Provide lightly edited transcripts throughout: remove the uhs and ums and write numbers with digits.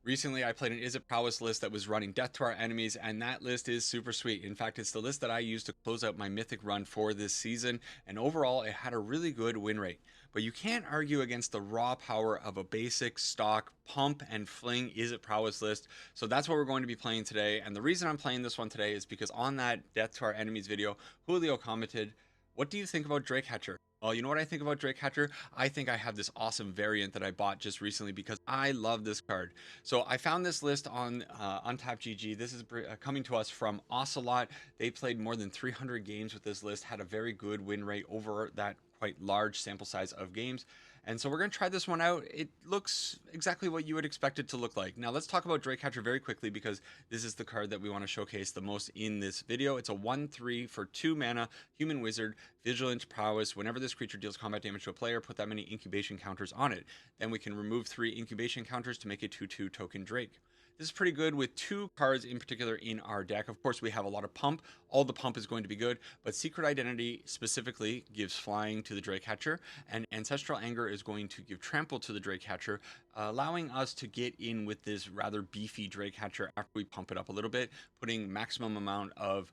Recently, I played an Izzet Prowess list that was running Death to Our Enemies, and that list is super sweet. In fact, it's the list that I used to close out my Mythic run for this season, and overall, it had a really good win rate. But you can't argue against the raw power of a basic stock pump and fling Izzet Prowess list. So that's what we're going to be playing today. And the reason I'm playing this one today is because on that Death to Our Enemies video, Julio commented, "What do you think about Drake Hatcher?" Well, you know what I think about Drake Hatcher? I think I have this awesome variant that I bought just recently because I love this card. So I found this list on Untapped GG. This is coming to us from Ocelot. They played more than 300 games with this list, had a very good win rate over that quite large sample size of games. And so we're going to try this one out. It looks exactly what you would expect it to look like. Now let's talk about Drakecatcher very quickly because this is the card that we want to showcase the most in this video. It's a 1/3 for 2 mana human wizard, Izzet Prowess. Whenever this creature deals combat damage to a player, put that many incubation counters on it. Then we can remove 3 incubation counters to make a 2/2 token Drake. This is pretty good with 2 cards in particular in our deck. Of course, we have a lot of pump. All the pump is going to be good, but Secret Identity specifically gives flying to the Drakecatcher, and Ancestral Anger is going to give trample to the Drakecatcher, allowing us to get in with this rather beefy Drakecatcher after we pump it up a little bit, putting maximum amount of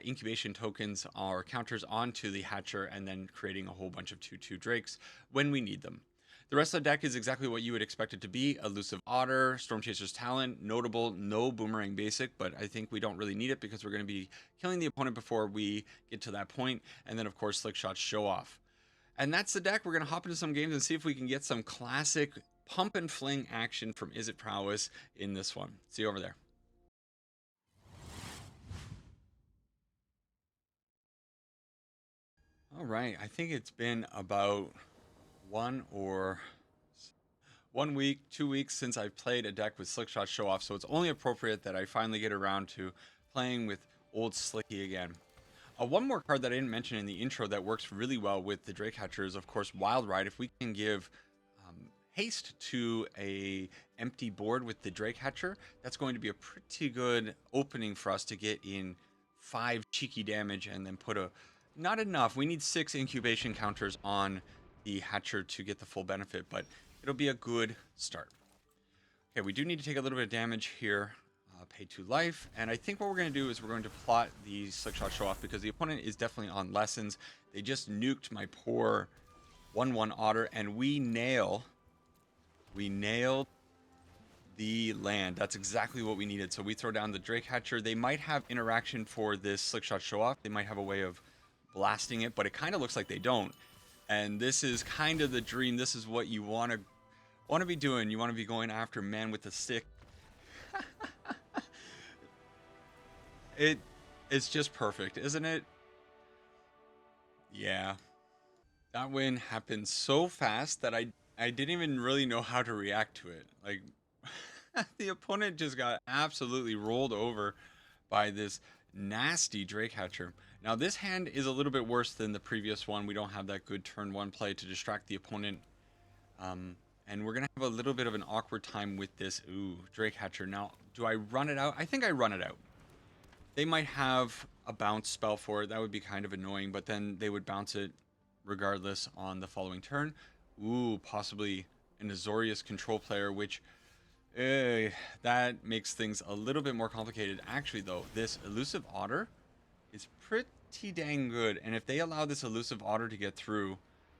incubation tokens or counters onto the Hatcher, and then creating a whole bunch of 2/2 Drakes when we need them. The rest of the deck is exactly what you would expect it to be. Elusive Otter, Stormchaser's Talent, notable, no Boomerang Basic, but I think we don't really need it because we're going to be killing the opponent before we get to that point. And then, of course, Slick Shot Show Off. And that's the deck. We're going to hop into some games and see if we can get some classic pump and fling action from Izzet Prowess in this one. See you over there. All right, I think it's been about 1 week, 2 weeks since I've played a deck with Slickshot Show Off, so it's only appropriate that I finally get around to playing with old Slicky again. One more card that I didn't mention in the intro that works really well with the Drakecatcher is, of course, Wild Ride. If we can give haste to a empty board with the Drakecatcher, that's going to be a pretty good opening for us to get in 5 cheeky damage and then put a... Not enough. We need 6 incubation counters on the Hatcher to get the full benefit, but it'll be a good start. Okay, we do need to take a little bit of damage here. Pay 2 life, and I think what we're going to do is we're going to plot the Slickshot Show Off because the opponent is definitely on lessons. They just nuked my poor 1/1 Otter, and we nailed the land. That's exactly what we needed. So we throw down the Drakecatcher. They might have interaction for this Slickshot Show Off. They might have a way of blasting it, but it kind of looks like they don't. And this is kind of the dream. This is what you want to be doing. You want to be going after man with the stick. It's just perfect, isn't it? Yeah. That win happened so fast that I didn't even really know how to react to it. Like the opponent just got absolutely rolled over by this nasty Drakecatcher. Now this hand is a little bit worse than the previous one. We don't have that good turn 1 play to distract the opponent. And we're going to have a little bit of an awkward time with this. Ooh, Drakecatcher. Now, do I run it out? I think I run it out. They might have a bounce spell for it. That would be kind of annoying, but then they would bounce it regardless on the following turn. Ooh, possibly an Azorius control player, which that makes things a little bit more complicated. Actually, though, this Elusive Otter is pretty dang good, and if they allow this Elusive Otter to get through,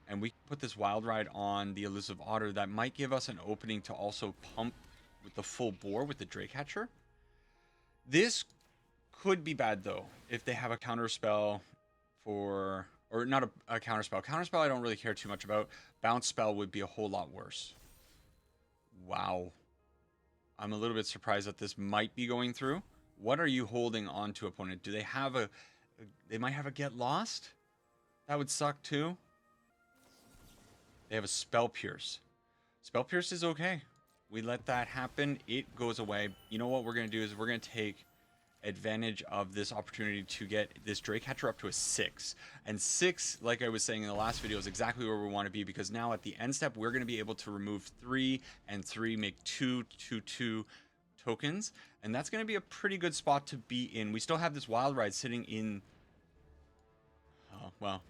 and we put this Wild Ride on the Elusive Otter, that might give us an opening to also pump with the full bore with the Drakecatcher. This could be bad, though, if they have a counter spell for... Or not a counter spell. Counter spell I don't really care too much about. Bounce spell would be a whole lot worse. Wow. I'm a little bit surprised that this might be going through. What are you holding on to, opponent? Do they have a... They might have a Get Lost? That would suck, too. They have a Spell Pierce. Spell Pierce is okay. We let that happen. It goes away. You know what we're going to do is we're going to take advantage of this opportunity to get this Drakecatcher up to a 6. And 6, like I was saying in the last video, is exactly where we want to be, because now at the end step, we're going to be able to remove 3 and 3, make 2/2/2 tokens. And that's going to be a pretty good spot to be in. We still have this Wild Ride sitting in... Oh, well,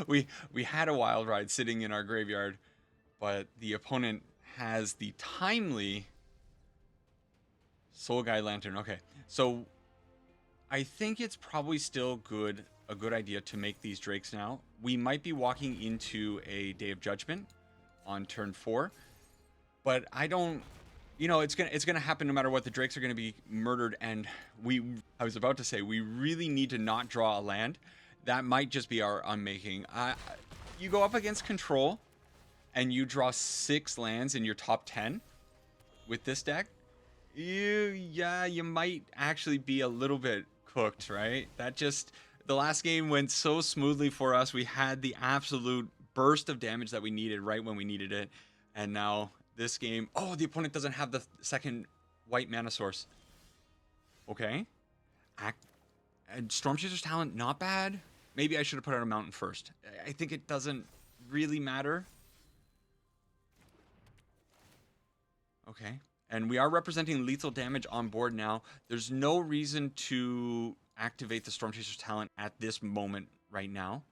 we had a Wild Ride sitting in our graveyard, but the opponent has the timely Soul Guide Lantern. Okay. So I think it's probably still a good idea to make these drakes now. We might be walking into a Day of Judgment on turn 4, but I don't, it's gonna happen no matter what. The drakes are gonna be murdered, and I was about to say we really need to not draw a land. That might just be our unmaking. You go up against control, and you draw 6 lands in your top 10 with this deck. You might actually be a little bit cooked, right? The last game went so smoothly for us. We had the absolute burst of damage that we needed right when we needed it, and now this game, oh, the opponent doesn't have the second white mana source. Okay. And Storm Chaser's Talent, not bad. Maybe I should have put out a mountain first. I think it doesn't really matter. Okay. And we are representing lethal damage on board now. There's no reason to activate the Storm Chaser's Talent at this moment right now.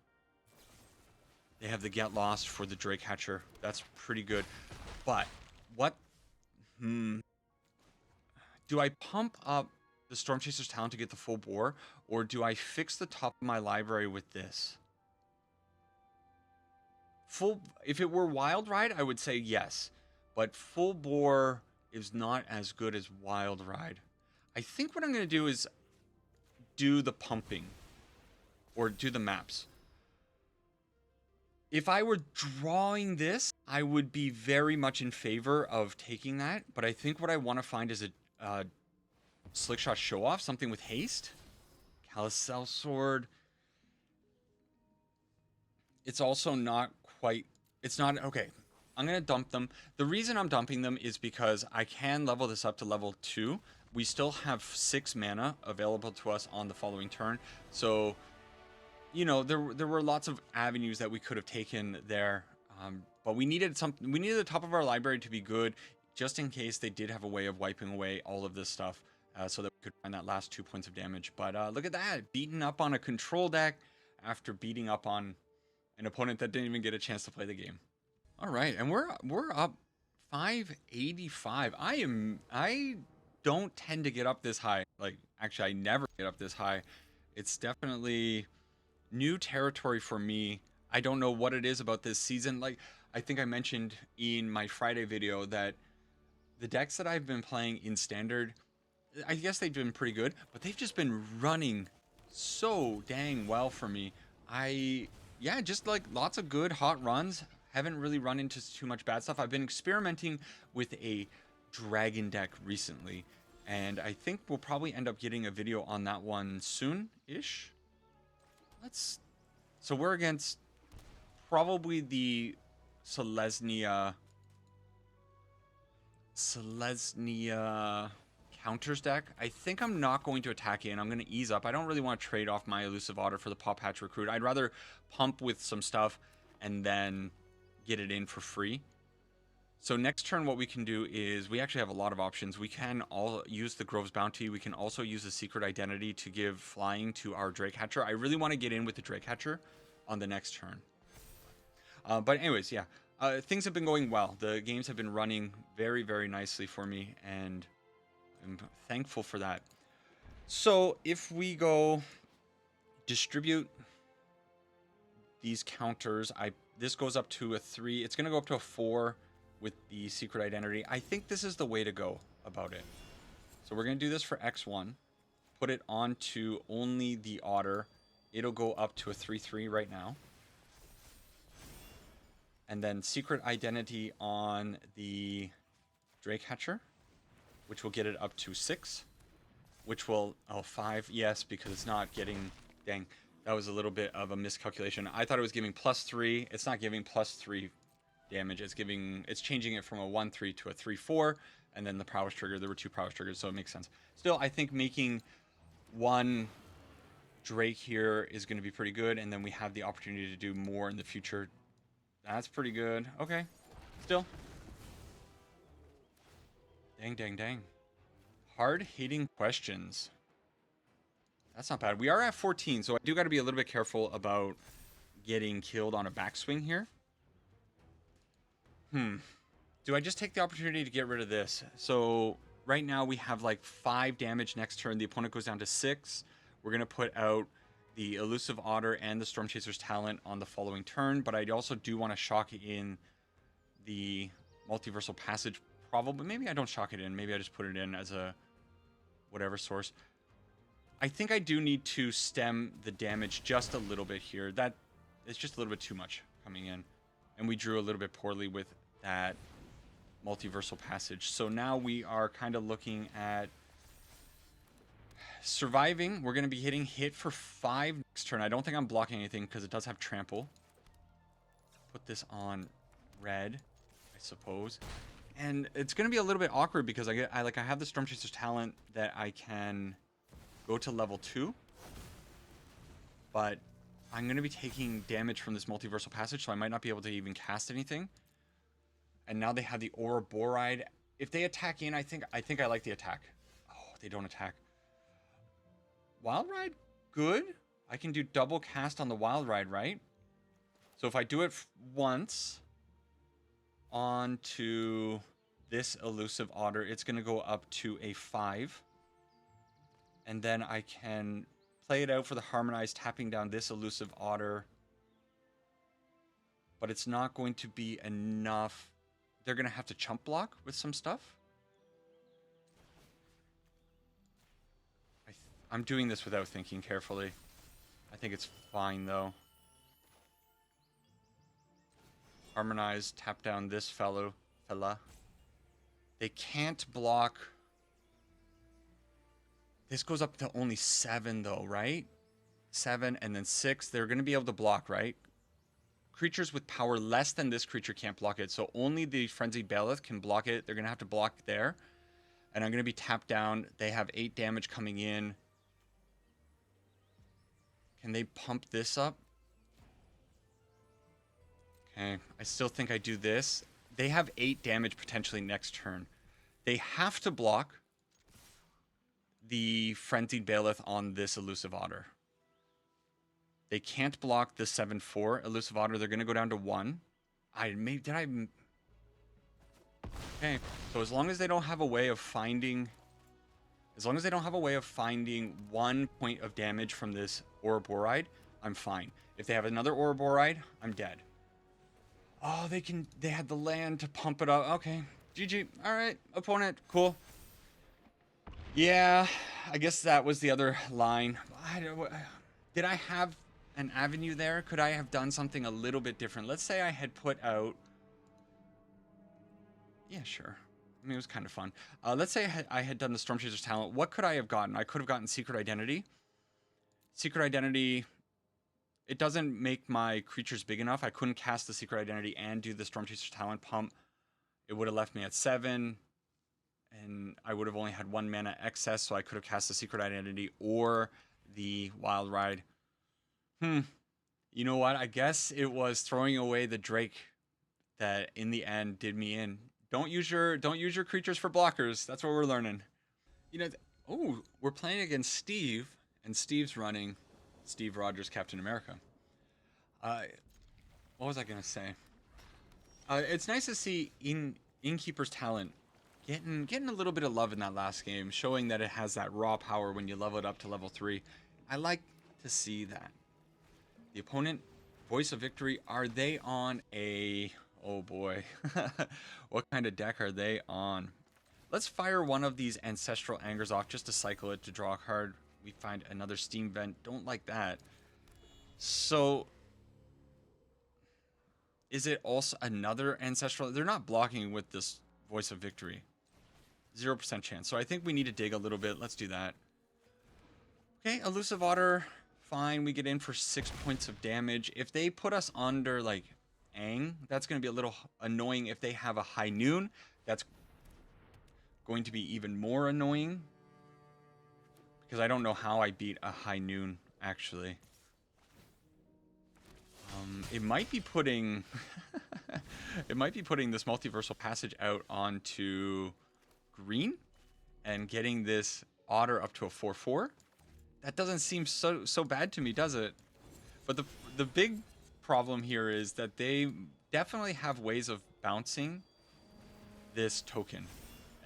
They have the Get Lost for the Drake Hatcher. That's pretty good. But what? Do I pump up the Storm Chaser's Talent to get the full bore, or do I fix the top of my library with this? If it were Wild Ride, I would say yes. But full bore is not as good as Wild Ride. I think what I'm going to do is do the pumping or do the maps. If I were drawing this, I would be very much in favor of taking that. But I think what I want to find is a Slick Shot Show Off, something with haste. Carousel Sword. It's also not quite... It's not... Okay, I'm going to dump them. The reason I'm dumping them is because I can level this up to level 2. We still have 6 mana available to us on the following turn. So, there were lots of avenues that we could have taken there. But we needed something. We needed the top of our library to be good, just in case they did have a way of wiping away all of this stuff, so that we could find that last 2 points of damage. But look at that, beating up on a control deck after beating up on an opponent that didn't even get a chance to play the game. All right, and we're up 585. I don't tend to get up this high. Like, actually, I never get up this high. It's definitely new territory for me. I don't know what it is about this season. Like, I think I mentioned in my Friday video that the decks that I've been playing in Standard, I guess they've been pretty good, but they've just been running so dang well for me. Just like lots of good hot runs. Haven't really run into too much bad stuff. I've been experimenting with a dragon deck recently, and I think we'll probably end up getting a video on that one soon-ish. So we're against probably the Selesnya counters deck. I think I'm not going to attack it, and I'm going to ease up. I don't really want to trade off my Elusive Otter for the Pop Hatch Recruit. I'd rather pump with some stuff and then get it in for free. So next turn, what we can do is we actually have a lot of options. We can all use the Grove's Bounty. We can also use the Secret Identity to give flying to our Drake Hatcher. I really want to get in with the Drake Hatcher on the next turn. But anyways, yeah, things have been going well. The games have been running very, very nicely for me, and I'm thankful for that. So if we go distribute these counters, this goes up to a 3. It's going to go up to a 4 with the Secret Identity. I think this is the way to go about it. So we're going to do this for X1. Put it onto only the Otter. It'll go up to a 3/3 right now. And then Secret Identity on the Drake Hatcher, which will get it up to 6. Which will... Oh, 5. Yes, because it's not getting... Dang. That was a little bit of a miscalculation. I thought it was giving +3. It's not giving +3 damage. It's changing it from a 1/3 to a 3/4, and then the prowess trigger. There were 2 prowess triggers, so it makes sense. Still, I think making 1 Drake here is going to be pretty good, and then we have the opportunity to do more in the future. That's pretty good. Okay. Still. Dang. Hard-hitting questions. That's not bad. We are at 14, so I do got to be a little bit careful about getting killed on a backswing here. Do I just take the opportunity to get rid of this? So right now we have like 5 damage next turn. The opponent goes down to 6. We're going to put out the Elusive Otter and the Storm Chaser's Talent on the following turn, but I also do want to shock in the Multiversal Passage, probably. Maybe I don't shock it in. Maybe I just put it in as a whatever source. I think I do need to stem the damage just a little bit here. That it's just a little bit too much coming in. And we drew a little bit poorly with that Multiversal Passage. So now we are kind of looking at surviving. We're going to be hitting hit for 5 next turn. I don't think I'm blocking anything because it does have trample. Put this on red, I suppose. And it's going to be a little bit awkward because I have the Storm Chaser's Talent that I can go to level 2. But I'm going to be taking damage from this Multiversal Passage, so I might not be able to even cast anything. And now they have the Ouroboride. If they attack in, I think I like the attack. Oh, they don't attack. Wild Ride, good. I can do double cast on the Wild Ride, right? So if I do it once onto this Elusive Otter, it's going to go up to a 5. And then I can play it out for the Harmonize, tapping down this Elusive Otter. But it's not going to be enough. They're going to have to chump block with some stuff. I'm doing this without thinking carefully. I think it's fine, though. Harmonize, tap down this fella. They can't block. This goes up to only 7, though, right? 7 and then 6. They're going to be able to block, right? Creatures with power less than this creature can't block it. So only the Frenzied Bailiff can block it. They're going to have to block there. And I'm going to be tapped down. They have 8 damage coming in. Can they pump this up? Okay, I still think I do this. They have 8 damage potentially next turn. They have to block the Frenzied Bailiff on this Elusive Otter. They can't block the 7/4 Elusive Otter. They're going to go down to 1. Okay, so as long as they don't have a way of finding... As long as they don't have a way of finding 1 point of damage from this Ouroboride, I'm fine. If they have another Ouroboride, I'm dead. Oh, they had the land to pump it up. Okay, GG. All right, opponent, cool. Yeah, I guess that was the other line. Did I have an avenue there? Could I have done something a little bit different? Let's say I had put out... Yeah, sure. I mean, it was kind of fun. Let's say I had done the Storm Chaser's Talent. What could I have gotten? I could have gotten Secret Identity. Secret Identity, it doesn't make my creatures big enough. I couldn't cast the Secret Identity and do the Storm Chaser's Talent pump. It would have left me at 7, and I would have only had 1 mana excess, so I could have cast the Secret Identity or the Wild Ride. You know what? I guess it was throwing away the Drake that in the end did me in. Don't use your creatures for blockers. That's what we're learning. You know, oh, we're playing against Steve, and Steve's running Steve Rogers, Captain America. What was I gonna say? It's nice to see Innkeeper's Talent getting a little bit of love in that last game, showing that it has that raw power when you level it up to level 3. I like to see that. The opponent, Voice of Victory, are they on a... Oh boy. What kind of deck are they on? Let's fire one of these Ancestral Angers off just to cycle it to draw a card. We find another Steam Vent. Don't like that. So, is it also another Ancestral? They're not blocking with this Voice of Victory. 0% chance. So I think we need to dig a little bit. Let's do that. Okay, Elusive Otter. Fine. We get in for 6 points of damage. If they put us under, like... that's going to be a little annoying. If they have a High Noon, that's going to be even more annoying, because I don't know how I beat a High Noon, actually. It might be putting it might be putting this Multiversal Passage out onto green and getting this Otter up to a 4/4. That doesn't seem so bad to me, does it? But the big problem here is that they definitely have ways of bouncing this token,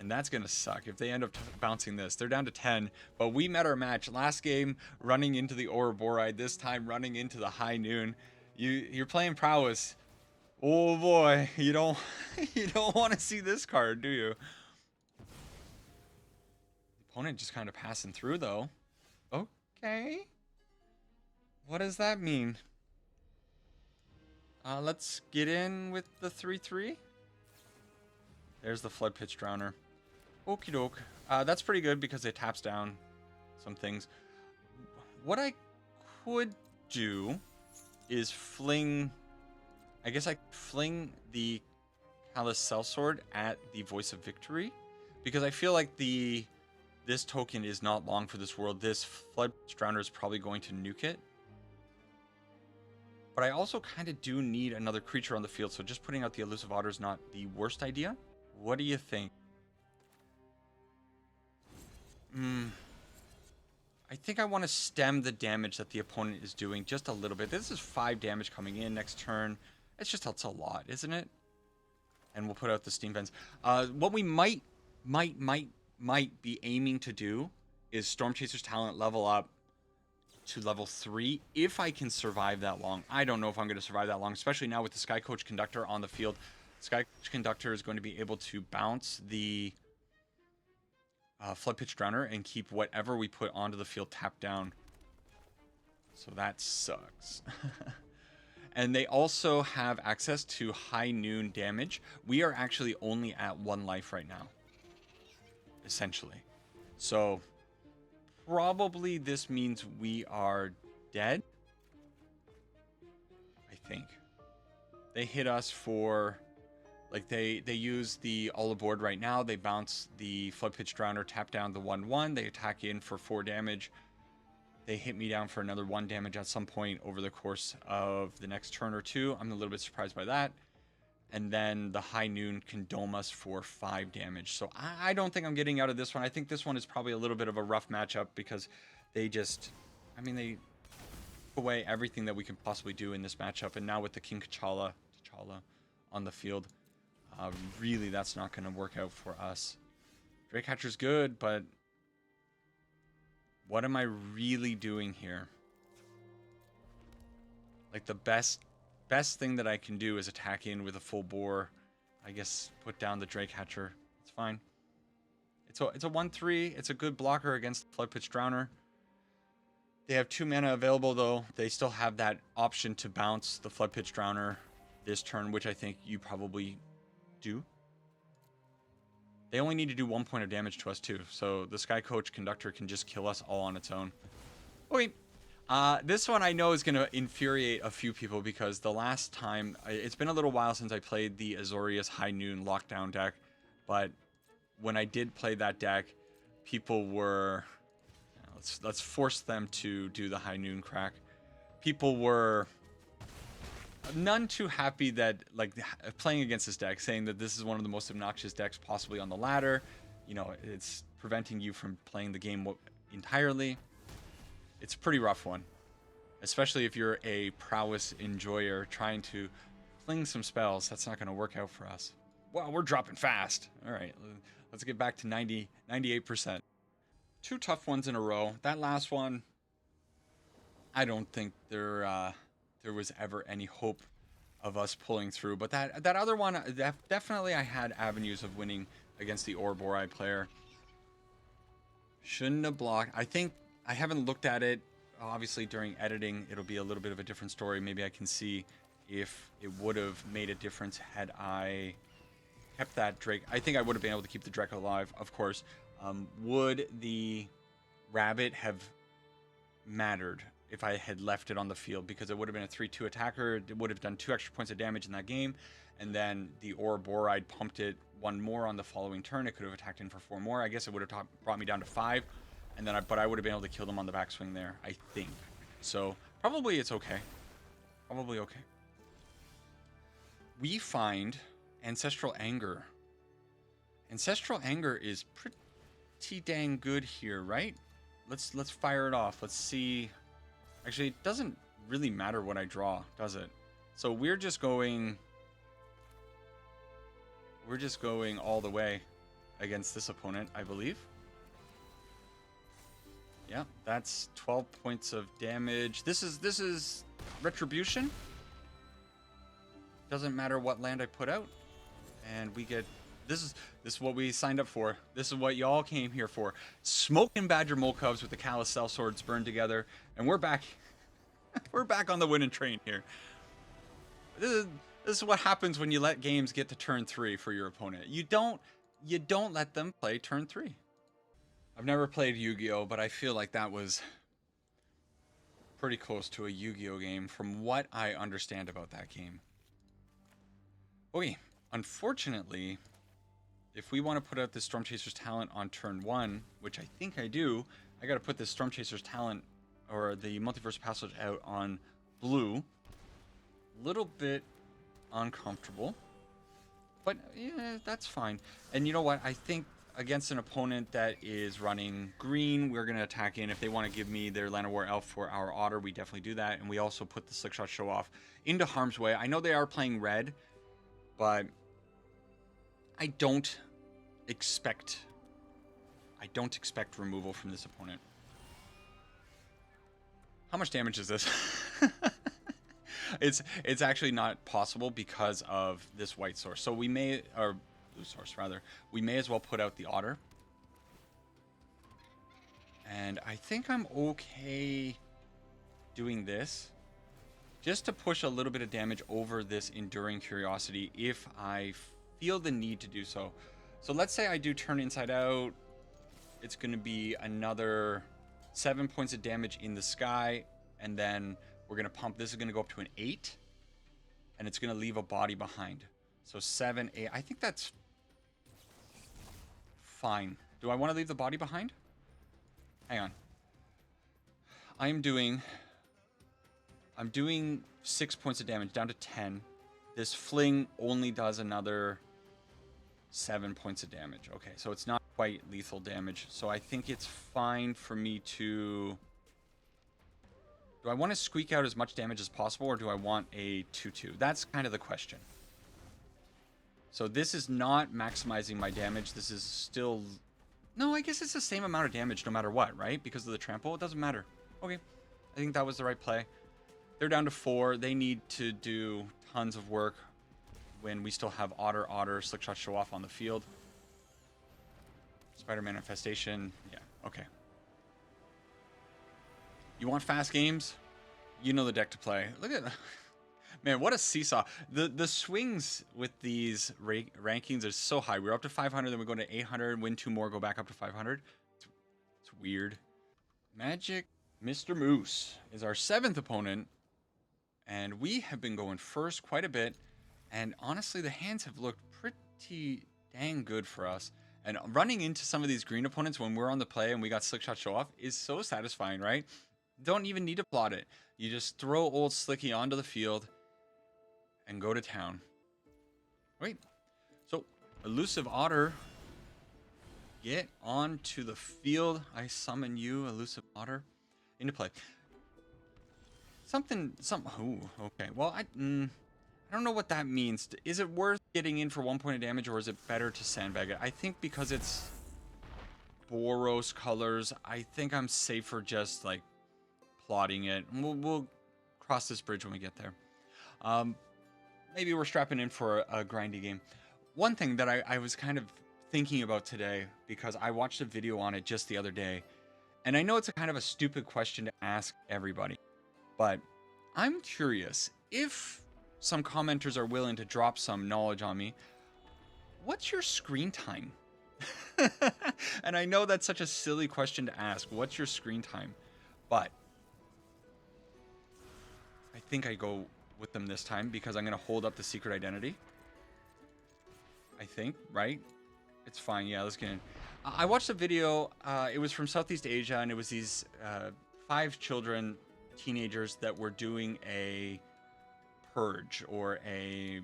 And that's going to suck if they end up bouncing this. They're down to 10, but we met our match. Last game, running into the Ouroboros. This time, running into the High Noon. You're playing Prowess. Oh boy, you don't you don't want to see this card, do you? Opponent just kind of passing through though. Okay. What does that mean? Let's get in with the 3/3. There's the Flood Pitch Drowner. Okie doke. That's pretty good because it taps down some things. What I could do is fling... I guess I fling the Callous Sellsword at the Voice of Victory. Because I feel like this token is not long for this world. This Flood Pitch Drowner is probably going to nuke it. But I also kind of do need another creature on the field. So just putting out the Elusive Otter is not the worst idea. What do you think? I think I want to stem the damage that the opponent is doing just a little bit. This is 5 damage coming in next turn. It's a lot, isn't it? And we'll put out the Steam Vents. What we might be aiming to do is Storm Chaser's Talent level up to level 3 if I can survive that long. I don't know if I'm going to survive that long, especially now with the Sky Coach Conductor on the field. Sky Coach Conductor is going to be able to bounce the Flood Pitch Drowner and keep whatever we put onto the field tapped down. So that sucks. And they also have access to High Noon damage. We are actually only at 1 life right now, essentially. So probably this means we are dead. I think. They hit us for... Like, they use the All Aboard right now. They bounce the Flood Pitch Drowner, tap down the 1/1. They attack in for 4 damage. They hit me down for another 1 damage at some point over the course of the next turn or two. I'm a little bit surprised by that. And then the High Noon can dome us for 5 damage. So I don't think I'm getting out of this one. I think this one is probably a little bit of a rough matchup because they just... I mean, they took away everything that we can possibly do in this matchup. And now with the King T'Challa on the field... really, that's not going to work out for us. Drake Hatcher's good, but what am I really doing here? Like, the best thing that I can do is attack in with a full bore. I guess put down the Drake Hatcher. It's fine. It's a 1/3. It's a good blocker against the Flood Pitch Drowner. They have 2 mana available, though. They still have that option to bounce the Flood Pitch Drowner this turn, which I think you probably... do. They only need to do 1 point of damage to us too, so the Sky Coach Conductor can just kill us all on its own. Okay, this one I know is going to infuriate a few people because the last time, it's been a little while since I played the Azorius High Noon Lockdown deck, but when I did play that deck, people were... Let's force them to do the High Noon crack. People were... none too happy that, like, playing against this deck, saying that this is one of the most obnoxious decks possibly on the ladder. You know, it's preventing you from playing the game entirely. It's a pretty rough one, especially if you're a Prowess enjoyer trying to fling some spells. That's not going to work out for us. Well, we're dropping fast. All right, let's get back to 98%. 2 tough ones in a row. That last one, I don't think there was ever any hope of us pulling through. But that other one, definitely I had avenues of winning against the Ouroboros player. Shouldn't have blocked. I think I haven't looked at it. Obviously, during editing, it'll be a little bit of a different story. Maybe I can see if it would have made a difference had I kept that Drake. I think I would have been able to keep the Drake alive, of course. Would the Rabbit have mattered if I had left it on the field? Because it would have been a 3/2 attacker. It would have done 2 extra points of damage in that game. And then the Ouroboros pumped it 1 more on the following turn. It could have attacked in for 4 more. I guess it would have brought me down to 5. And then but I would have been able to kill them on the backswing there, I think. So probably it's okay. Probably okay. We find Ancestral Anger. Ancestral Anger is pretty dang good here, right? Let's fire it off. Let's see. Actually, it doesn't really matter what I draw, does it? So we're just going all the way. against this opponent, I believe. Yeah, that's 12 points of damage. This is Retribution. Doesn't matter what land I put out. And we get... This is what we signed up for. This is what y'all came here for. Smoking Badger Mole Cubs with the Callous Cell Swords burned together. And we're back. We're back on the winning train here. This is what happens when you let games get to turn 3 for your opponent. You don't let them play turn 3. I've never played Yu-Gi-Oh, but I feel like that was pretty close to a Yu-Gi-Oh game from what I understand about that game. Okay, unfortunately, if we want to put out this Storm Chaser's talent on turn 1, which I think I do, I got to put this Storm Chaser's talent or the Multiverse Passage out on blue. Little bit uncomfortable, but yeah, that's fine. And you know what? I think against an opponent that is running green, we're going to attack in. If they want to give me their Land of War Elf for our Otter, we definitely do that. And we also put the Slickshot Show Off into harm's way. I know they are playing red, but I don't expect removal from this opponent. How much damage is this? It's actually not possible because of this white source. So we may, or blue source rather, we may as well put out the Otter. And I think I'm okay doing this just to push a little bit of damage over this Enduring Curiosity if I feel the need to do so. So let's say I do turn inside out. It's going to be another 7 points of damage in the sky, and then we're going to pump. This is going to go up to an 8, and it's going to leave a body behind. So 7, 8. I think that's fine. Do I want to leave the body behind? Hang on. I'm doing 6 points of damage down to 10. This Fling only does another 7 points of damage. Okay, so it's not quite lethal damage. So I think it's fine for me to... Do I want to squeak out as much damage as possible, or do I want a 2-2? That's kind of the question. So this is not maximizing my damage. This is still... No, I guess it's the same amount of damage no matter what, right? Because of the trample, it doesn't matter. Okay, I think that was the right play. They're down to 4. They need to do tons of work when we still have Otter, Slickshot Show Off on the field. Spider Manifestation. Yeah, okay. You want fast games? You know the deck to play. Look at... Man, what a seesaw. The swings with these rankings are so high. We're up to 500, then we go to 800, win 2 more, go back up to 500. It's weird. Magic Mr. Moose is our 7th opponent, and we have been going first quite a bit, and honestly, the hands have looked pretty dang good for us. And running into some of these green opponents when we're on the play and we got Slickshot Show Off is so satisfying, right? Don't even need to plot it. You just throw old Slicky onto the field and go to town. Wait. So, Elusive Otter, get onto the field. I summon you, Elusive Otter, into play. Ooh, okay. Well, I don't know what that means. Is it worth getting in for 1 point of damage, or is it better to sandbag it? I think because it's Boros colors, I think I'm safer just like plotting it. We'll cross this bridge when we get there. Maybe we're strapping in for a grindy game. One thing that I was kind of thinking about today, because I watched a video on it just the other day, and I know it's a kind of a stupid question to ask everybody, but I'm curious if some commenters are willing to drop some knowledge on me. What's your screen time? And I know that's such a silly question to ask. What's your screen time? But I think I go with them this time because I'm going to hold up the secret identity. I think, right? It's fine. Yeah, let's get in. I watched a video. It was from Southeast Asia, and it was these 5 children, teenagers, that were doing a purge or a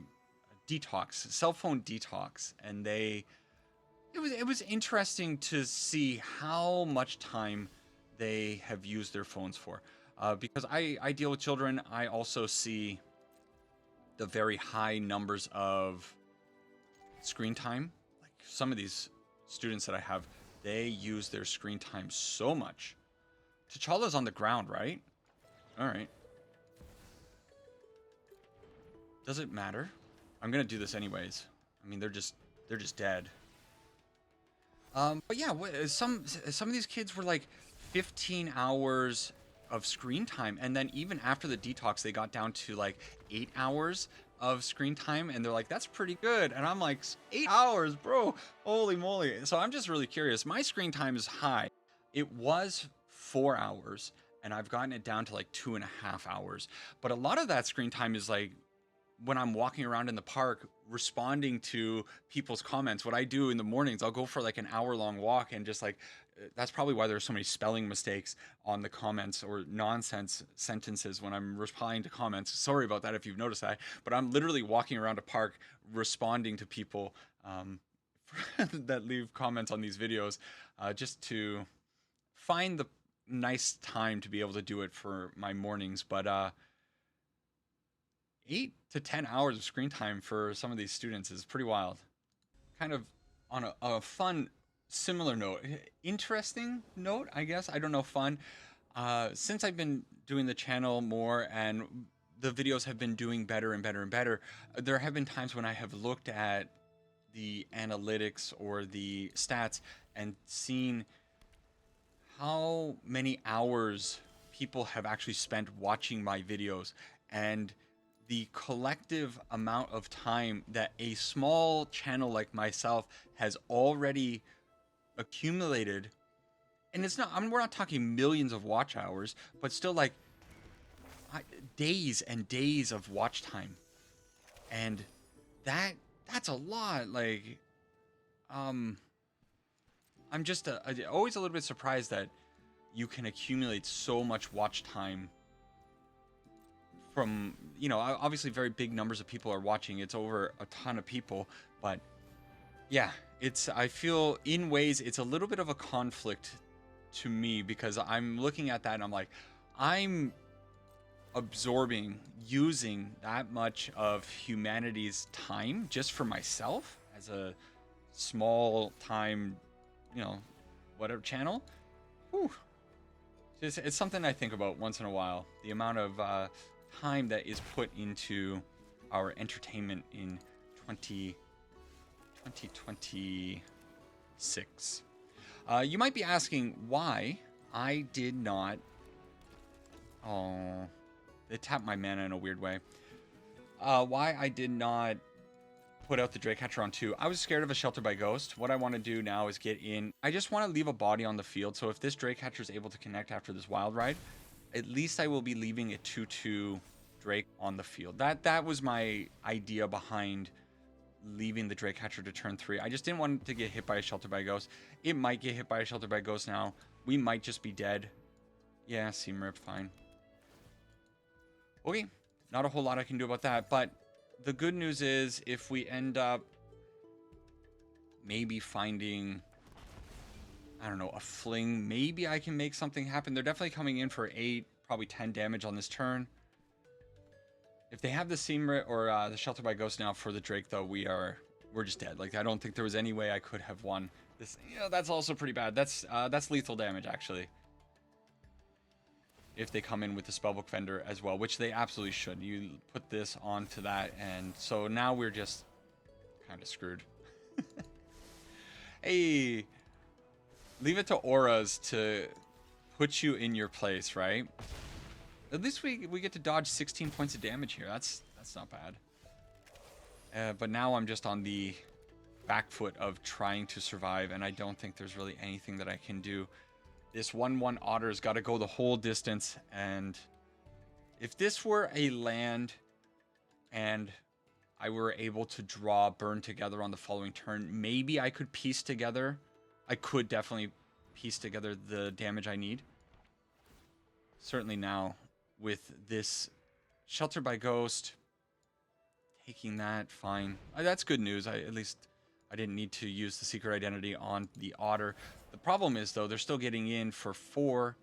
detox, cell phone detox, and it was interesting to see how much time they have used their phones for. Because I deal with children, I also see the very high numbers of screen time. Like some of these students that I have, they use their screen time so much. T'Challa's on the ground, right? All right. Does it matter? I'm gonna do this anyways. I mean, they're just dead. But yeah, some of these kids were like 15 hours of screen time, and then even after the detox, they got down to like 8 hours of screen time, and they're like, "That's pretty good." And I'm like, "8 hours, bro! Holy moly!" So I'm just really curious. My screen time is high. It was 4 hours, and I've gotten it down to like 2.5 hours. But a lot of that screen time is like when I'm walking around in the park responding to people's comments. What I do in the mornings, I'll go for like an hour long walk and just like that's probably why there's so many spelling mistakes on the comments or nonsense sentences when I'm replying to comments. Sorry about that if you've noticed that, but I'm literally walking around a park responding to people that leave comments on these videos just to find the nice time to be able to do it for my mornings. But 8 to 10 hours of screen time for some of these students is pretty wild. Kind of on a fun, similar note, interesting note, I guess. I don't know, fun. Since I've been doing the channel more and the videos have been doing better and better and better, there have been times when I have looked at the analytics or the stats and seen how many hours people have actually spent watching my videos, and the collective amount of time that a small channel like myself has already accumulated. And it's not, I mean, we're not talking millions of watch hours, but still like days and days of watch time. And that's a lot. Like, I'm just always a little bit surprised that you can accumulate so much watch time from, you know, obviously very big numbers of people are watching. It's over a ton of people, but yeah, I feel in ways it's a little bit of a conflict to me, because I'm looking at that and I'm like, I'm absorbing, using that much of humanity's time just for myself as a small time, you know, whatever channel. Whew. It's something I think about once in a while. The amount of time that is put into our entertainment in 2026. You might be asking why I did not. Oh, it tapped my mana in a weird way. Why I did not put out the Drake Catcher on 2. I was scared of a Shelter by Ghost. What I want to do now is get in. I just want to leave a body on the field. So if this Drake Catcher is able to connect after this wild ride, at least I will be leaving a 2/2 Drake on the field. That was my idea behind leaving the Drake Catcher to turn 3. I just didn't want it to get hit by a Shelter by Ghost. It might get hit by a Shelter by Ghost now. We might just be dead. Yeah, seam rip, fine. Okay, not a whole lot I can do about that, but the good news is if we end up maybe finding, I don't know, a Fling, maybe I can make something happen. They're definitely coming in for 8, probably 10 damage on this turn. If they have the Seamrit or the Shelter by Ghost now for the Drake, though, we're just dead. Like, I don't think there was any way I could have won this. You know, that's also pretty bad. That's lethal damage, actually. If they come in with the Spellbook Fender as well, which they absolutely should. You put this onto that, and so now we're just kind of screwed. Hey, leave it to auras to put you in your place, right? At least we get to dodge 16 points of damage here. That's not bad. But now I'm just on the back foot of trying to survive, and I don't think there's really anything that I can do. This 1/1 Otter's got to go the whole distance, and if this were a land and I were able to draw Burn Together on the following turn, maybe I could piece together. I could definitely piece together the damage I need. Certainly now, with this Shelter by Ghost, taking that, fine. That's good news. At least I didn't need to use the Secret Identity on the Otter. The problem is, though, they're still getting in for 4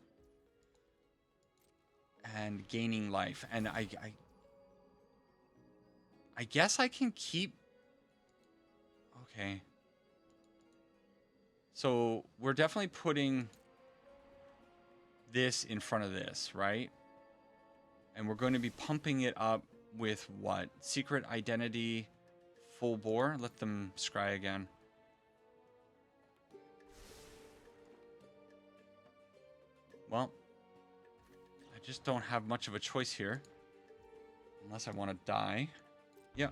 and gaining life. And I guess I can keep... Okay. So we're definitely putting this in front of this, right? And we're going to be pumping it up with what? Secret Identity, Full Bore. Let them scry again. Well, I just don't have much of a choice here. Unless I want to die. Yeah.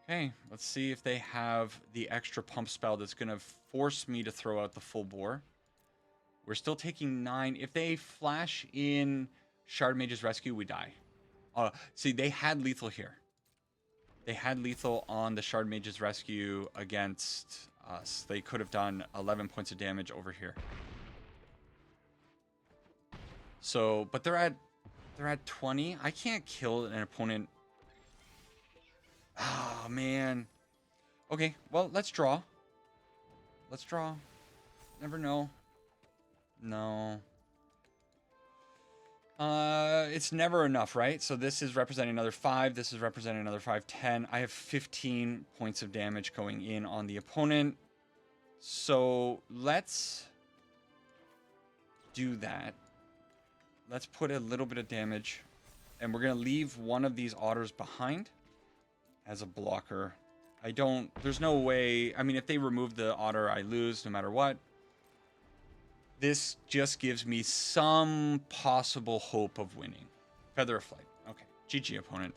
Okay, let's see if they have the extra pump spell that's going to force me to throw out the Full Bore. We're still taking 9. If they flash in Shard Mage's Rescue, we die. See, they had lethal here. They had lethal on the Shard Mage's Rescue against us. They could have done 11 points of damage over here. So, but they're at 20. I can't kill an opponent. Oh, man. Okay, well, let's draw. Let's draw. Never know. No. It's never enough, right? So this is representing another 5. This is representing another 5, 10. I have 15 points of damage going in on the opponent. So let's do that. Let's put a little bit of damage. And we're going to leave one of these otters behind as a blocker. There's no way. I mean, if they remove the otter, I lose no matter what. This just gives me some possible hope of winning. Feather of Flight. Okay. GG, opponent.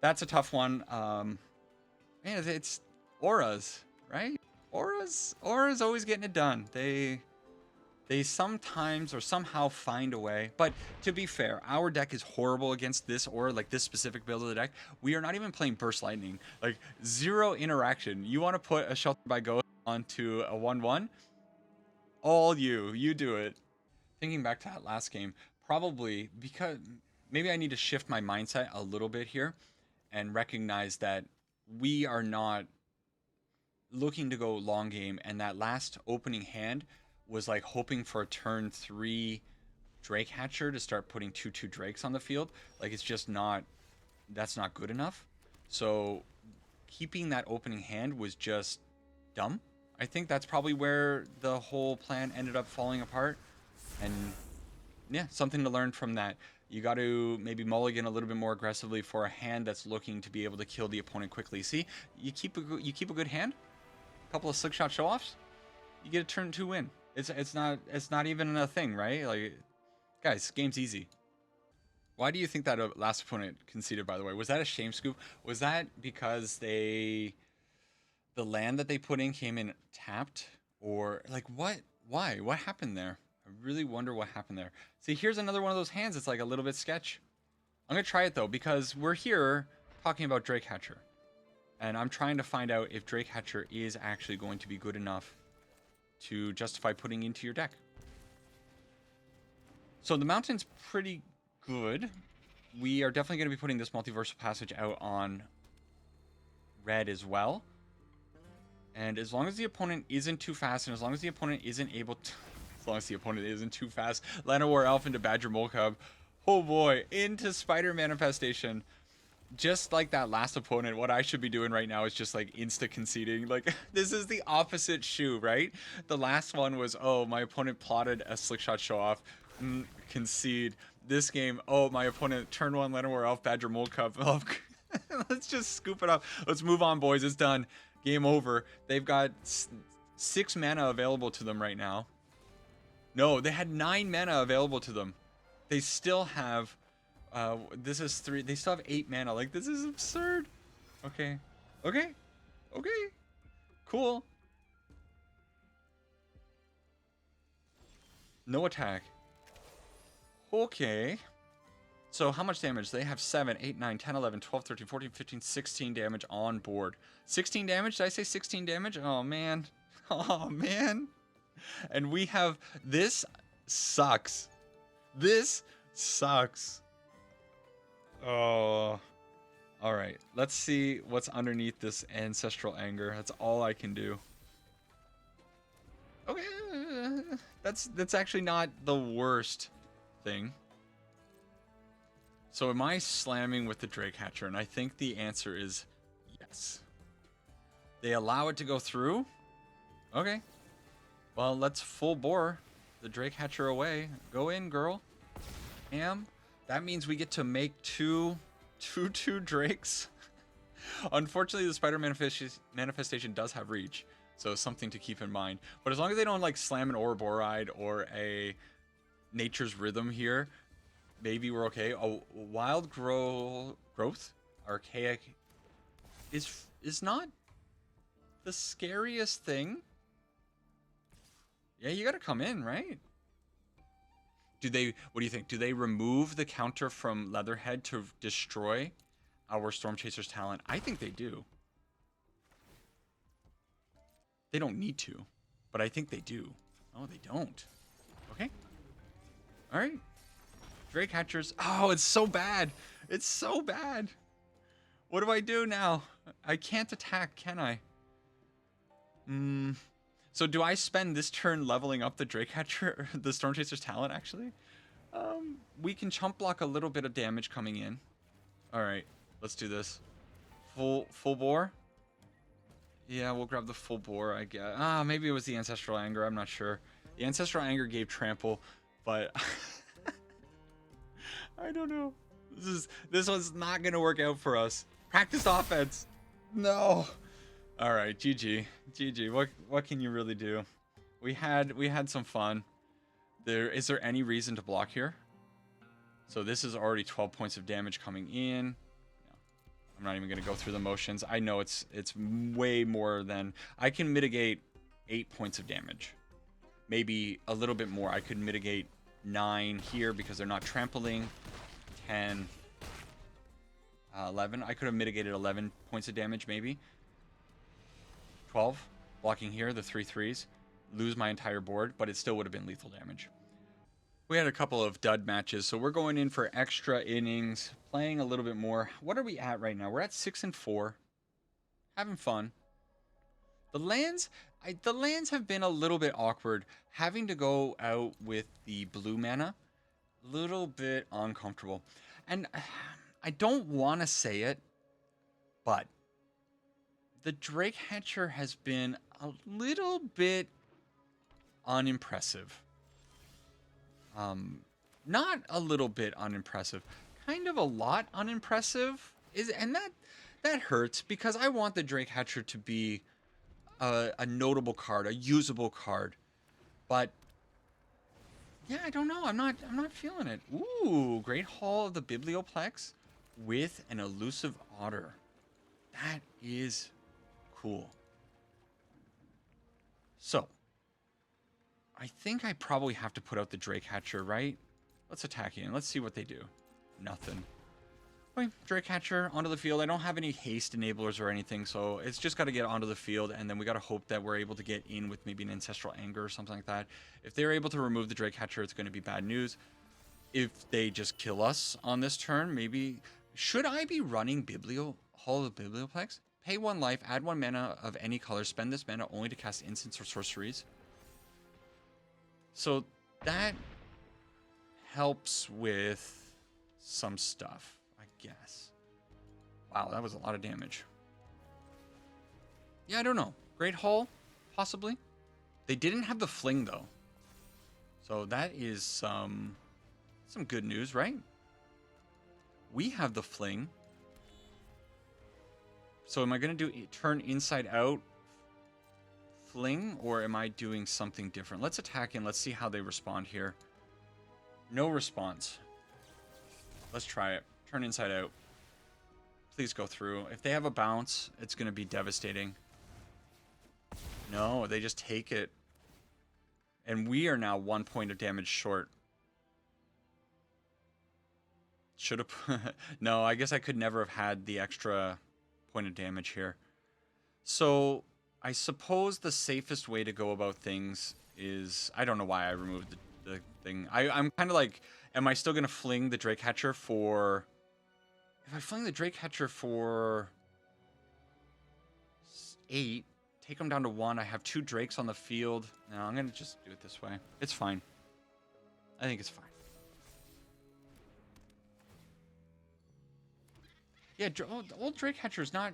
That's a tough one. Man, it's auras, right? Auras always getting it done. They sometimes or somehow find a way. But to be fair, our deck is horrible against this aura, like this specific build of the deck. We are not even playing Burst Lightning. Like, 0 interaction. You want to put a Shelter by Ghost onto a 1/1? All you do it. Thinking back to that last game, probably because maybe I need to shift my mindset a little bit here and recognize that we are not looking to go long game, and that last opening hand was like hoping for a turn 3 Drake Hatcher to start putting 2/2 Drakes on the field. Like, it's just not, that's not good enough. So keeping that opening hand was just dumb. I think that's probably where the whole plan ended up falling apart. And yeah, something to learn from that. You got to maybe mulligan a little bit more aggressively for a hand that's looking to be able to kill the opponent quickly. See, you keep a good hand, a couple of slick shot show offs, you get a turn 2 win. It's not even a thing, right? Like, guys, game's easy. Why do you think that last opponent conceded, by the way? Was that a shame scoop? Was that because the land that they put in came in tapped? Or, like, what? Why? What happened there? I really wonder what happened there. See, here's another one of those hands that's like a little bit sketch. I'm going to try it, though, because we're here talking about Drake Hatcher. And I'm trying to find out if Drake Hatcher is actually going to be good enough to justify putting into your deck. So the Mountain's pretty good. We are definitely going to be putting this Multiversal Passage out on red as well. And as long as the opponent isn't too fast, and as long as the opponent isn't able to... As long as the opponent isn't too fast. Llanowar Elf into Badger Molcub. Oh boy, into Spider Manifestation. Just like that last opponent, what I should be doing right now is just like insta conceding. Like, this is the opposite shoe, right? The last one was, oh, my opponent plotted a slick shot show off. Concede. This game, oh, my opponent turn 1 Llanowar Elf Badger Molcub. Oh, let's just scoop it up. Let's move on, boys. It's done. Game over. They've got 6 mana available to them right now. No, they had 9 mana available to them. They still have... this is 3. They still have 8 mana. Like, this is absurd. Okay. Okay. Okay. Cool. No attack. Okay. So how much damage? They have 7, 8, 9, 10, 11, 12, 13, 14, 15, 16 damage on board. 16 damage? Did I say 16 damage? Oh, man. Oh, man. And we have... This sucks. This sucks. Oh. All right. Let's see what's underneath this Ancestral Anger. That's all I can do. Okay. That's actually not the worst thing. So am I slamming with the Drake Hatcher? And I think the answer is yes. They allow it to go through? Okay. Well, let's full bore the Drake Hatcher away. Go in, girl. That means we get to make two Drakes. Unfortunately, the Spider Manifestation does have reach, so something to keep in mind. But as long as they don't like slam an Ouroboride or a Nature's Rhythm here, maybe we're okay. A Wild Growth Archaic is not the scariest thing. Yeah, you gotta come in, right? What do you think? Do they remove the counter from Leatherhead to destroy our Storm Chaser's talent? I think they do. They don't need to, but I think they do. Oh, they don't. Okay. All right. Drake Hatchers. Oh, it's so bad. It's so bad. What do I do now? I can't attack, can I? So do I spend this turn leveling up the Drake Hatcher, the Storm Chaser's talent, actually? We can chump block a little bit of damage coming in. All right, let's do this. Full bore? Yeah, we'll grab the full bore, I guess. Maybe it was the Ancestral Anger, I'm not sure. The Ancestral Anger gave trample, but I don't know. This one's not gonna work out for us. Practice offense. No. All right, GG. What can you really do? We had some fun. Is there any reason to block here? So this is already 12 points of damage coming in. No, I'm not even gonna go through the motions. I know it's way more than I can mitigate 8 points of damage. Maybe a little bit more. I could mitigate 9 here because they're not trampling. 10, 11. I could have mitigated 11 points of damage maybe. 12, blocking here, the 3/3s, lose my entire board, but it still would have been lethal damage. We had a couple of dud matches, so we're going in for extra innings, playing a little bit more. What are we at right now? We're at 6-4, having fun. The lands have been a little bit awkward. Having to go out with the blue mana, a little bit uncomfortable. And I don't want to say it, but the Drake Hatcher has been a little bit unimpressive. Not a little bit unimpressive, kind of a lot unimpressive. And that hurts because I want the Drake Hatcher to be a notable card, a usable card. But yeah, I don't know. I'm not feeling it. Ooh, Great Hall of the Biblioplex with an elusive otter. That is cool. So, I think I probably have to put out the Drake Hatcher, right? Let's attack in. Let's see what they do. Nothing. Okay, Drake Hatcher onto the field. I don't have any haste enablers or anything, so it's just got to get onto the field, and then we got to hope that we're able to get in with maybe an Ancestral Anger or something like that. If they're able to remove the Drake Hatcher, it's going to be bad news. If they just kill us on this turn, maybe... Should I be running Hall of the Biblioplex? Pay 1 life, add 1 mana of any color, spend this mana only to cast instants or sorceries. So that helps with some stuff, I guess. Wow, that was a lot of damage. Yeah, I don't know. Great Hall, possibly. They didn't have the Fling, though. So that is some good news, right? We have the Fling. So am I going to do turn inside out Fling, or am I doing something different? Let's attack in. Let's see how they respond here. No response. Let's try it. Turn inside out. Please go through. If they have a bounce, it's going to be devastating. No, they just take it. And we are now 1 point of damage short. Should have... No, I guess I could never have had the extra point of damage here. So I suppose the safest way to go about things is... I don't know why I removed the thing. I'm kind of like, am I still going to fling the Drake Hatcher for... If I fling the Drake Hatcher for 8, take them down to 1, I have 2 Drakes on the field. No, I'm going to just do it this way. It's fine. I think it's fine. Yeah, old Drake Hatcher's not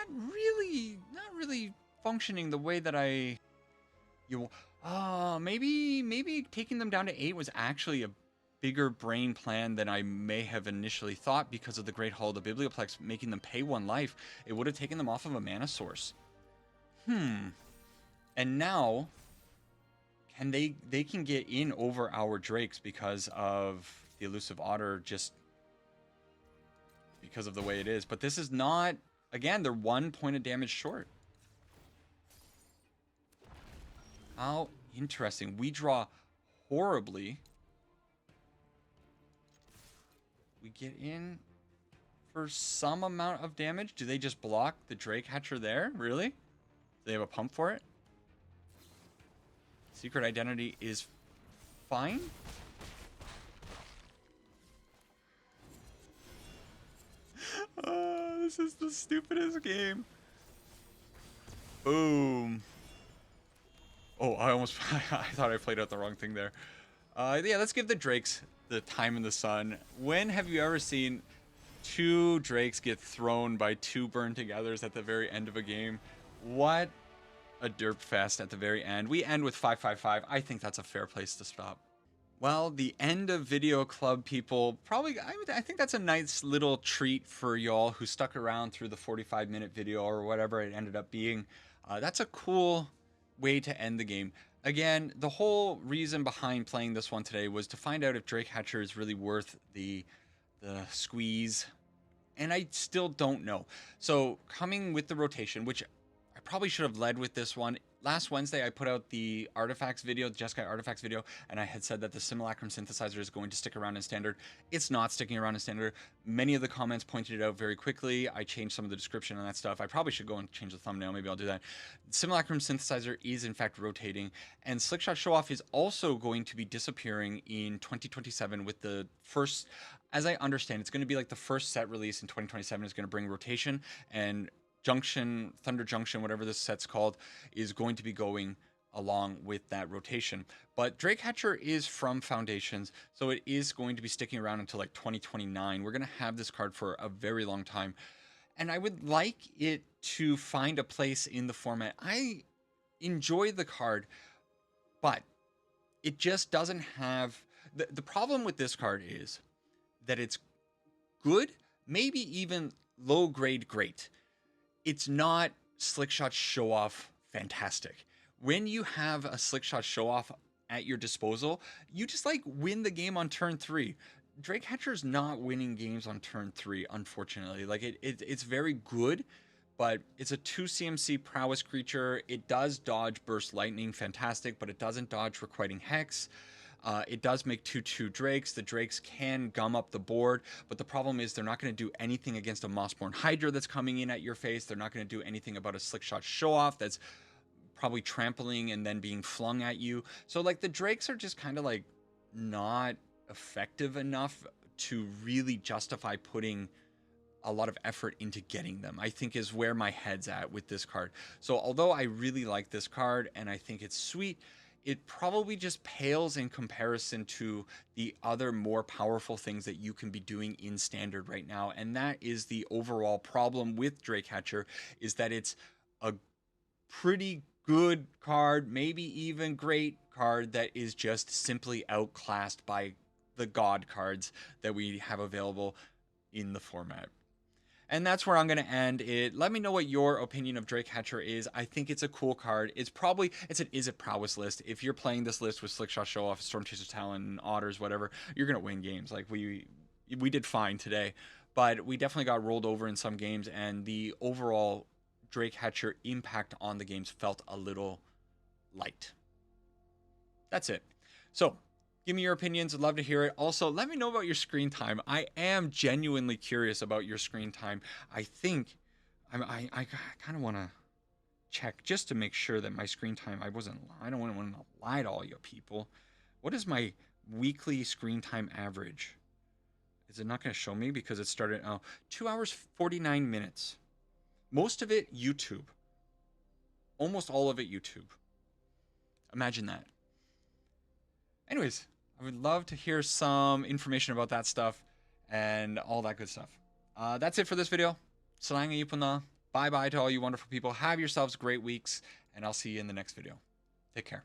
really functioning the way that you maybe taking them down to 8 was actually a bigger brain plan than I may have initially thought because of the Great Hall of the Biblioplex making them pay 1 life. It would have taken them off of a mana source. And now they can get in over our Drakes because of the elusive otter, just because of the way it is. But this is not, again, they're 1 point of damage short. How interesting. We draw horribly. We get in for some amount of damage. Do they just block the Drake Hatcher there? Really? Do they have a pump for it? Secret Identity is fine. This is the stupidest game. Boom. Oh, I thought I played out the wrong thing there. Yeah, let's give the Drakes the time in the sun. When have you ever seen 2 Drakes get thrown by 2 Burn Togethers at the very end of a game? What a derp fest at the very end. We end with 555. I think that's a fair place to stop. Well, the end of Video Club, people. Probably, I think that's a nice little treat for y'all who stuck around through the 45-minute video or whatever it ended up being. That's a cool way to end the game. Again, the whole reason behind playing this one today was to find out if Drake Hatcher is really worth the squeeze. And I still don't know. So coming with the rotation, which I probably should have led with this one. Last Wednesday, I put out the Artifacts video, the Jeskai Artifacts video, and I had said that the Simulacrum Synthesizer is going to stick around in Standard. It's not sticking around in Standard. Many of the comments pointed it out very quickly. I changed some of the description and that stuff. I probably should go and change the thumbnail. Maybe I'll do that. Simulacrum Synthesizer is, in fact, rotating. And Slickshot Show-Off is also going to be disappearing in 2027 with the first... As I understand, it's going to be like the first set release in 2027 is going to bring rotation, and Junction, Thunder Junction, whatever this set's called, is going to be going along with that rotation. But Drake Hatcher is from Foundations, so it is going to be sticking around until like 2029. We're going to have this card for a very long time. And I would like it to find a place in the format. I enjoy the card, but it just doesn't have... The problem with this card is that it's good, maybe even low-grade great. It's not Slickshot Show-Off fantastic. When you have a Slickshot Show-Off at your disposal, you just like win the game on turn 3. Drake Hatcher's not winning games on turn 3, unfortunately. Like it's very good, but it's a 2 CMC prowess creature. It does dodge Burst Lightning, fantastic, but it doesn't dodge Requiting Hex. It does make 2/2 Drakes. The Drakes can gum up the board, but the problem is they're not going to do anything against a Mossborn Hydra that's coming in at your face. They're not going to do anything about a Slickshot Show-Off that's probably trampling and then being flung at you. So like the Drakes are just kind of like not effective enough to really justify putting a lot of effort into getting them, I think, is where my head's at with this card. So although I really like this card and I think it's sweet, it probably just pales in comparison to the other more powerful things that you can be doing in Standard right now. And that is the overall problem with Drake Hatcher, is that it's a pretty good card, maybe even great card, that is just simply outclassed by the God cards that we have available in the format. And that's where I'm going to end it. Let me know what your opinion of Drake Hatcher is. I think it's a cool card. It's an Izzet Prowess list. If you're playing this list with Slickshot Show-Off, Stormchaser Talon, Otters, whatever, you're going to win games. Like we did fine today, but we definitely got rolled over in some games, and the overall Drake Hatcher impact on the games felt a little light. That's it. So give me your opinions. I'd love to hear it. Also, let me know about your screen time. I am genuinely curious about your screen time. I think I kind of want to check just to make sure that my screen time, I don't want to lie to all you people. What is my weekly screen time average? Is it not going to show me because it started 2 hours 49 minutes. Most of it YouTube. Almost all of it YouTube. Imagine that. Anyways, I would love to hear some information about that stuff and all that good stuff. That's it for this video. Salaanga Yipuna. Bye bye to all you wonderful people. Have yourselves great weeks, and I'll see you in the next video. Take care.